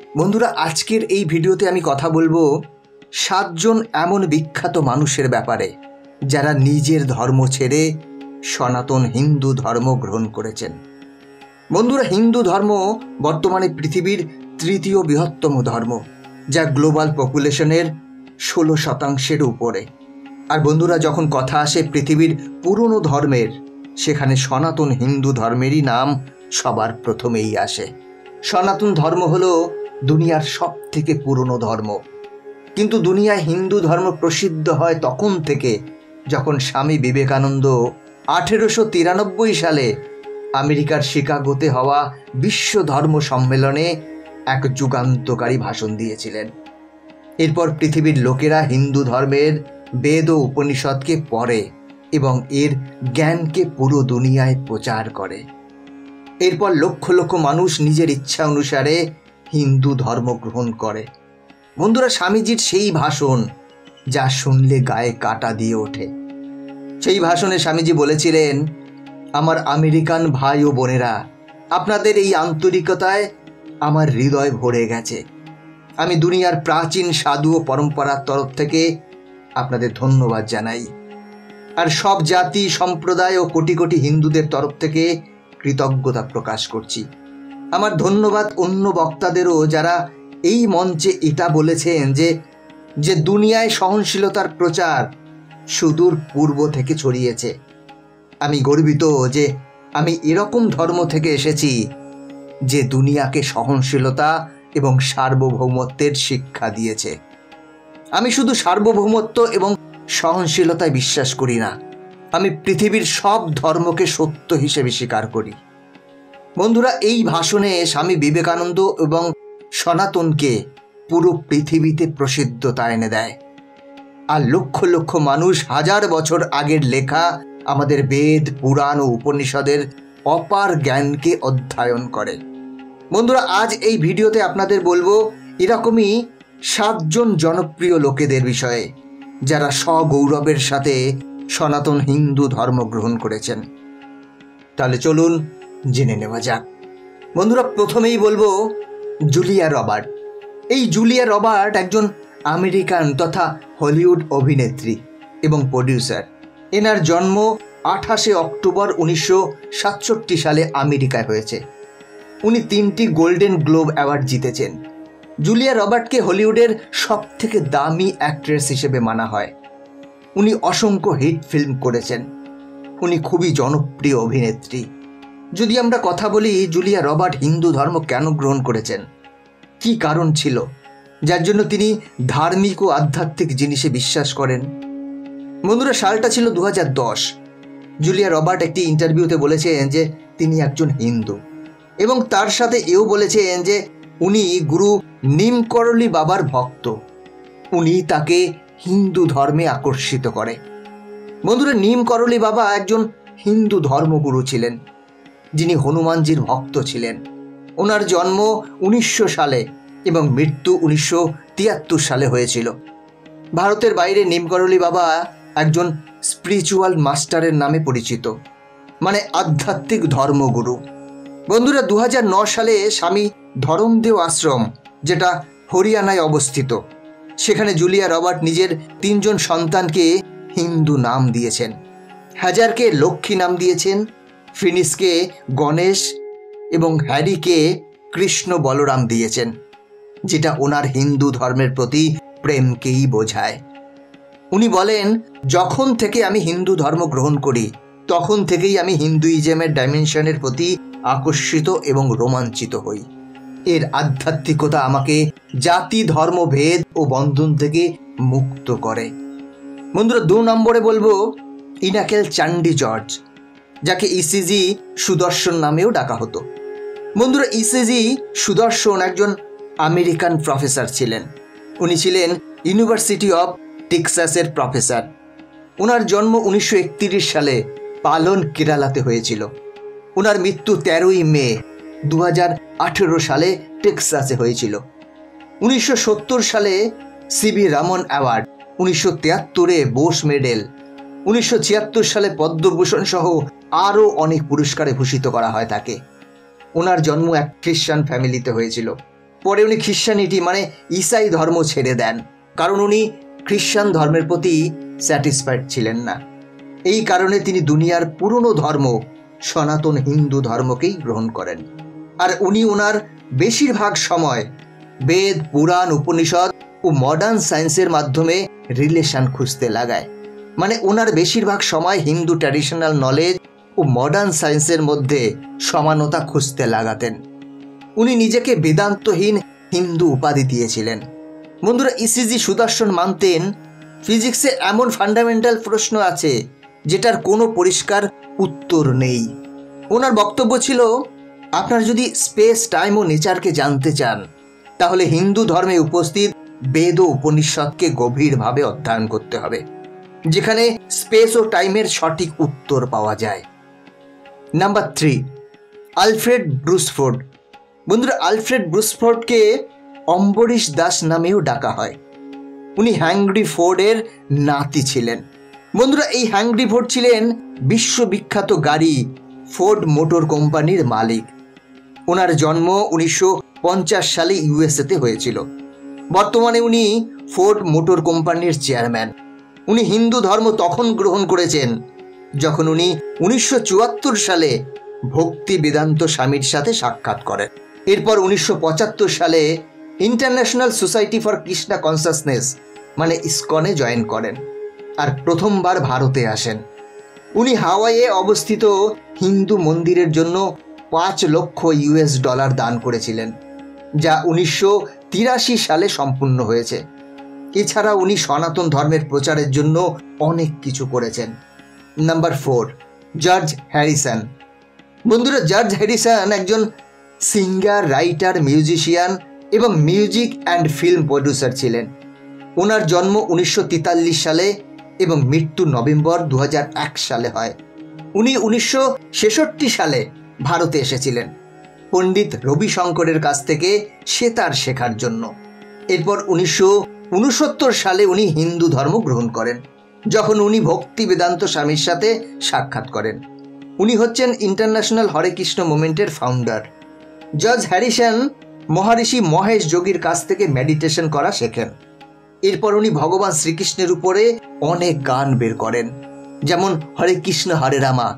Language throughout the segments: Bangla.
বন্ধুরা, আজকের এই ভিডিওতে আমি কথা বলবো 7 জন এমন বিখ্যাত মানুষের ব্যাপারে যারা নিজের ধর্ম ছেড়ে সনাতন হিন্দু ধর্ম গ্রহণ করেছেন। বন্ধুরা, হিন্দু ধর্ম বর্তমানে পৃথিবীর তৃতীয় বৃহত্তম ধর্ম, যা গ্লোবাল পপুলেশনের 16% উপরে। আর বন্ধুরা, যখন কথা আসে পৃথিবীর পুরনো ধর্মের, সেখানে সনাতন হিন্দু ধর্মেরই নাম সবার প্রথমেই আসে। সনাতন ধর্ম হলো দুনিয়ার সব থেকে পুরনো ধর্ম, কিন্তু দুনিয়ায় হিন্দু ধর্ম প্রসিদ্ধ হয় তখন থেকে যখন স্বামী বিবেকানন্দ 1893 সালে আমেরিকার শিকাগোতে হওয়া বিশ্ব ধর্ম সম্মেলনে এক যুগান্তকারী ভাষণ দিয়েছিলেন। এরপর পৃথিবীর লোকেরা হিন্দু ধর্মের বেদ ও উপনিষদকে পড়ে এবং এর জ্ঞানকে পুরো দুনিয়ায় প্রচার করে। এরপর লক্ষ লক্ষ মানুষ নিজের ইচ্ছা অনুসারে হিন্দু ধর্ম গ্রহণ করে। বন্ধুরা, স্বামীজির সেই ভাষণ যা শুনলে গায়ে কাঁটা দিয়ে ওঠে। সেই ভাষণে স্বামীজি বলেছিলেন, আমার আমেরিকান ভাই ও বোনেরা, আপনাদের এই আন্তরিকতায় আমার হৃদয় ভরে গেছে। আমি দুনিয়ার প্রাচীন সাধু ও পরম্পরার তরফ থেকে আপনাদের ধন্যবাদ জানাই, আর সব জাতি সম্প্রদায় ও কোটি কোটি হিন্দুদের তরফ থেকে কৃতজ্ঞতা প্রকাশ করছি। আমার ধন্যবাদ অন্য বক্তাদেরও, যারা এই মঞ্চে এটা বলেছেন যে দুনিয়ায় সহনশীলতার প্রচার সুদূর পূর্ব থেকে ছড়িয়েছে। আমি গর্বিত যে আমি এরকম ধর্ম থেকে এসেছি যে দুনিয়াকে সহনশীলতা এবং সার্বভৌমত্বের শিক্ষা দিয়েছে। আমি শুধু সার্বভৌমত্ব এবং সহনশীলতায় বিশ্বাস করি না, আমি পৃথিবীর সব ধর্মকে সত্য হিসেবে স্বীকার করি। বন্ধুরা, এই ভাষণে স্বামী বিবেকানন্দ এবং সনাতনকে পুরো পৃথিবীতে প্রসিদ্ধতা এনে দেয়। আর লক্ষ লক্ষ মানুষ হাজার বছর আগের লেখা আমাদের বেদ, পুরাণ ও উপনিষদের অপার জ্ঞানকে অধ্যয়ন করে। বন্ধুরা, আজ এই ভিডিওতে আপনাদের বলবো এরকমই 7 জন জনপ্রিয় লোকেদের বিষয়ে, যারা সগৌরবের সাথে সনাতন হিন্দু ধর্ম গ্রহণ করেছেন। তাহলে চলুন জেনে নেওয়া যাক। বন্ধুরা, প্রথমেই বলবো জুলিয়া রবার্ট। এই জুলিয়া রবার্ট একজন আমেরিকান তথা হলিউড অভিনেত্রী এবং প্রডিউসার। এনার জন্ম 28 অক্টোবর 1967 সালে আমেরিকায় হয়েছে। উনি 3টি গোল্ডেন গ্লোব অ্যাওয়ার্ড জিতেছেন। জুলিয়া রবার্টকে হলিউডের সব থেকে দামি অ্যাক্ট্রেস হিসেবে মানা হয়। উনি অসংখ্য হিট ফিল্ম করেছেন। উনি খুবই জনপ্রিয় অভিনেত্রী। যদি আমরা কথা বলি জুলিয়া রবার্ট হিন্দু ধর্ম কেন গ্রহণ করেছেন, কি কারণ ছিল যার জন্য তিনি ধার্মিক ও আধ্যাত্মিক জিনিসে বিশ্বাস করেন। বন্ধুরা, সালটা ছিল 2010। জুলিয়া রবার্ট একটি ইন্টারভিউতে বলেছেন যে তিনি একজন হিন্দু, এবং তার সাথে এও বলেছেন যে উনি গুরু নিমকরলি বাবার ভক্ত। উনি তাকে হিন্দু ধর্মে আকর্ষিত করে। বন্ধুরা, নিমকরলি বাবা একজন হিন্দু ধর্মগুরু ছিলেন, যিনি হনুমানজির ভক্ত ছিলেন। ওনার জন্ম 1900 সালে এবং মৃত্যু 1973 সালে হয়েছিল। ভারতের বাইরে নিমকরলি বাবা একজন স্পিরিচুয়াল মাস্টারের নামে পরিচিত, মানে আধ্যাত্মিক ধর্মগুরু। বন্ধুরা, 2009 সালে স্বামী ধরমদেও আশ্রম, যেটা হরিয়ানায় অবস্থিত, সেখানে জুলিয়া রবার্ট নিজের 3 জন সন্তানকে হিন্দু নাম দিয়েছেন। হ্যাজারকে লক্ষ্মী নাম দিয়েছেন, ফিনিসকে গণেশ এবং হ্যারিকে কৃষ্ণ বলরাম দিয়েছেন, যেটা ওনার হিন্দু ধর্মের প্রতি প্রেমকেই বোঝায়। উনি বলেন, যখন থেকে আমি হিন্দু ধর্ম গ্রহণ করি তখন থেকেই আমি হিন্দুইজমের ডাইমেনশনের প্রতি আকর্ষিত এবং রোমাঞ্চিত হই। এর আধ্যাত্মিকতা আমাকে জাতি, ধর্ম, ভেদ ও বন্ধন থেকে মুক্ত করে। বন্ধুরা, 2 নম্বরে বলবো ইনাকেল চান্ডি জর্জ, যাকে ইসিজি সুদর্শন নামেও ডাকা হতো। বন্ধুরা, ইসিজি সুদর্শন একজন আমেরিকান প্রফেসর ছিলেন। উনি ছিলেন ইউনিভার্সিটি অফ টেক্সাসের প্রফেসর। ওনার জন্ম 1931 সালে পালন, কেরালাতে হয়েছিল। ওনার মৃত্যু 13 মে 2018 সালে টেক্সাসে হয়েছিল। 1970 সালে C V Raman award, 1973 Bose medal, 1976 সালে পদ্মভূষণ সহ আরও অনেক পুরস্কারে ভূষিত করা হয় তাকে। ওনার জন্ম এক খ্রিস্টান ফ্যামিলিতে হয়েছিল। পরে উনি খ্রিশ্চানিটি মানে ঈসাই ধর্ম ছেড়ে দেন, কারণ উনি খ্রিশ্চান ধর্মের প্রতি স্যাটিসফাইড ছিলেন না। এই কারণে তিনি দুনিয়ার পুরনো ধর্ম সনাতন হিন্দু ধর্মকেই গ্রহণ করেন। আর উনি ওনার বেশিরভাগ সময় বেদ, পুরাণ, উপনিষদ ও মডার্ন সায়েন্সের মাধ্যমে রিলেশন খুঁজতে লাগায়। মানে ওনার বেশিরভাগ সময় হিন্দু ট্র্যাডিশনাল নলেজ ও মডার্ন সায়েন্সের মধ্যে সমানতা খুঁজতে লাগাতেন। উনি নিজেকে বেদান্তহীন হিন্দু উপাধি দিয়েছিলেন। বন্ধুরা, ইসিজি সুদর্শন মানতেন ফিজিক্সে এমন ফান্ডামেন্টাল প্রশ্ন আছে যেটার কোনো পরিষ্কার উত্তর নেই। ওনার বক্তব্য ছিল, আপনার যদি স্পেস, টাইম ও নেচারকে জানতে চান তাহলে হিন্দু ধর্মে উপস্থিত বেদ ও উপনিষদকে গভীরভাবে অধ্যয়ন করতে হবে, যেখানে স্পেস ও টাইমের সঠিক উত্তর পাওয়া যায়। Number 3, Alfred Brush Ford. বন্ধুরা, আলফ্রেড ব্রুসফোর্ডকে অম্বরীশ দাস নামেও ডাকা হয়। উনি হ্যাংরি ফোর্ডের নাতি ছিলেন। বন্ধুরা, এই হ্যাংরি ফোর্ড ছিলেন বিশ্ববিখ্যাত গাড়ি ফোর্ড মোটর কোম্পানির মালিক। ওনার জন্ম 1950 সালে ইউএসএতে হয়েছিল। বর্তমানে উনি ফোর্ড মোটর কোম্পানির চেয়ারম্যান। উনি হিন্দু ধর্ম তখন গ্রহণ করেছেন যখন উনি 1974 সালে ভক্তি বেদান্ত স্বামীর সাথে সাক্ষাৎ করেন। এরপর 1975 সালে international society for Krishna consciousness মানে ইসকনে জয়েন করেন আর প্রথমবার ভারতে আসেন। উনি হাওয়াইয়ে অবস্থিত হিন্দু মন্দিরের জন্য $5 লক্ষ দান করেছিলেন, যা 1983 সালে সম্পূর্ণ হয়েছে। এছাড়া উনি সনাতন ধর্মের প্রচারের জন্য অনেক কিছু করেছেন। Number 4, George Harrison. বন্ধুরা, জর্জ হ্যারিসন একজন সিঙ্গার, রাইটার, মিউজিশিয়ান এবং মিউজিক অ্যান্ড ফিল্ম প্রডিউসার ছিলেন। ওনার জন্ম 1943 সালে এবং মৃত্যু নভেম্বর 2001 সালে হয়। উনি 1966 সালে ভারতে এসেছিলেন পণ্ডিত রবিশঙ্করের কাছ থেকে সেতার শেখার জন্য। এরপর 1969 সালে উনি হিন্দু ধর্ম গ্রহণ করেন, যখন উনি ভক্তি বেদান্ত স্বামীর সাথে সাক্ষাৎ করেন। উনি হচ্ছেন ইন্টারন্যাশনাল হরে কৃষ্ণ মুভমেন্টের founder. George Harrison Maharishi Mahesh যোগীর কাছ থেকে মেডিটেশন করা শেখেন। এরপর উনি ভগবান শ্রীকৃষ্ণের উপরে অনেক গান বের করেন, যেমন হরে কৃষ্ণ হরে রামা,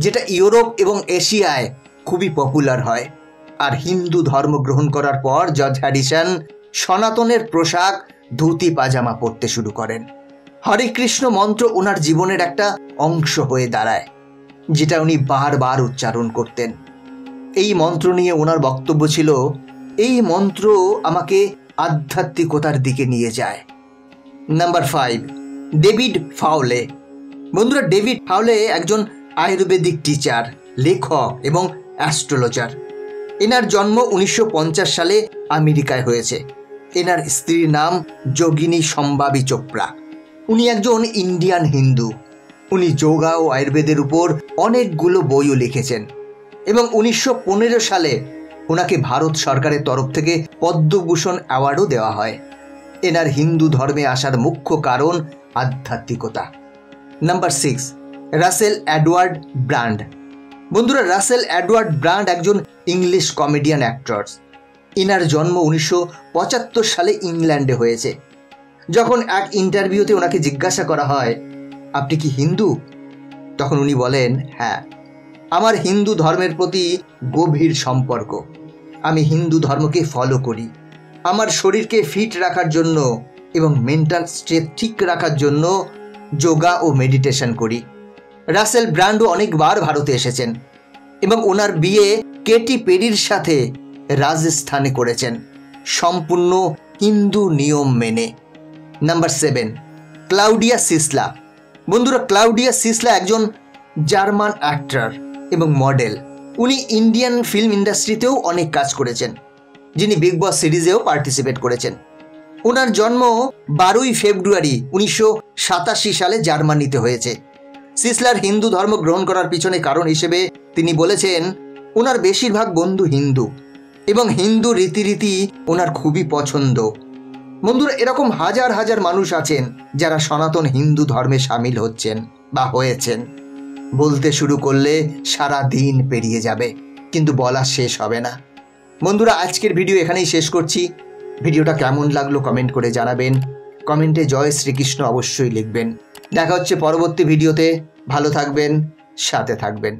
যেটা ইউরোপ এবং এশিয়ায় খুবই পপুলার হয়। আর হিন্দু ধর্ম গ্রহণ করার পর জর্জ হ্যারিসন সনাতনের পোশাক, ধুতি পাজামা পরতে শুরু করেন। হরে কৃষ্ণ মন্ত্র ওনার জীবনের একটা অংশ হয়ে দাঁড়ায়, যেটা উনি বারবার উচ্চারণ করতেন। এই মন্ত্র নিয়ে ওনার বক্তব্য ছিল, এই মন্ত্র আমাকে আধ্যাত্মিকতার দিকে নিয়ে যায়। Number 5, David Frawley. বন্ধুরা, ডেভিড ফাওলে একজন আয়ুর্বেদিক টিচার, লেখক এবং অ্যাস্ট্রোলজার। এনার জন্ম 1950 সালে আমেরিকায় হয়েছে। এনার স্ত্রীর নাম যোগিনী সম্ভাবী চোপড়া। উনি একজন ইন্ডিয়ান হিন্দু। উনি যোগা ও আয়ুর্বেদের উপর অনেকগুলো বইও লিখেছেন এবং 1915 সালে ওনাকে ভারত সরকারের তরফ থেকে পদ্মভূষণ অ্যাওয়ার্ডও দেওয়া হয়। এনার হিন্দু ধর্মে আসার মুখ্য কারণ আধ্যাত্মিকতা। Number 6, Russell Edward Brand. বন্ধুরা, রাসেল এডওয়ার্ড ব্র্যান্ড একজন ইংলিশ কমেডিয়ান অ্যাক্টর। এনার জন্ম 1975 সালে ইংল্যান্ডে হয়েছে। যখন এক ইন্টারভিউতে ওনাকে জিজ্ঞাসা করা হয়, আপনি কি হিন্দু? তখন উনি বলেন, হ্যাঁ, আমার হিন্দু ধর্মের প্রতি গভীর সম্পর্ক। আমি হিন্দু ধর্মকে ফলো করি। আমার শরীরকে ফিট রাখার জন্য এবং মেন্টাল স্ট্রেট ঠিক রাখার জন্য যোগা ও মেডিটেশন করি। রাসেল ব্র্যান্ডও অনেকবার ভারতে এসেছেন এবং ওনার বিয়ে কেটি পেরির সাথে রাজস্থানে করেছেন, সম্পূর্ণ হিন্দু নিয়ম মেনে। Number 7, Claudia Ciesla. বন্ধুরা, ক্লাউডিয়া সিসলা একজন জার্মান অ্যাক্টর এবং মডেল। উনি ইন্ডিয়ান ফিল্ম ইন্ডাস্ট্রিতেও অনেক কাজ করেছেন, যিনি বিগ বস সিরিজেও পার্টিসিপেট করেছেন। ওনার জন্ম 12 ফেব্রুয়ারি 1987 সালে জার্মানিতে হয়েছে। সিসলার হিন্দু ধর্ম গ্রহণ করার পিছনে কারণ হিসেবে তিনি বলেছেন, ওনার বেশিরভাগ বন্ধু হিন্দু এবং হিন্দু রীতিরীতি ওনার খুবই পছন্দ। বন্ধুরা, এরকম হাজার হাজার মানুষ আছেন যারা সনাতন হিন্দু ধর্মে সামিল হচ্ছেন বা হয়েছেন। বলতে শুরু করলে সারা দিন পেরিয়ে যাবে, কিন্তু বলা শেষ হবে না। বন্ধুরা, আজকের ভিডিও এখানেই শেষ করছি। ভিডিওটা কেমন লাগলো কমেন্ট করে জানাবেন। কমেন্টে জয় শ্রীকৃষ্ণ অবশ্যই লিখবেন। দেখা হচ্ছে পরবর্তী ভিডিওতে। ভালো থাকবেন, সাথে থাকবেন।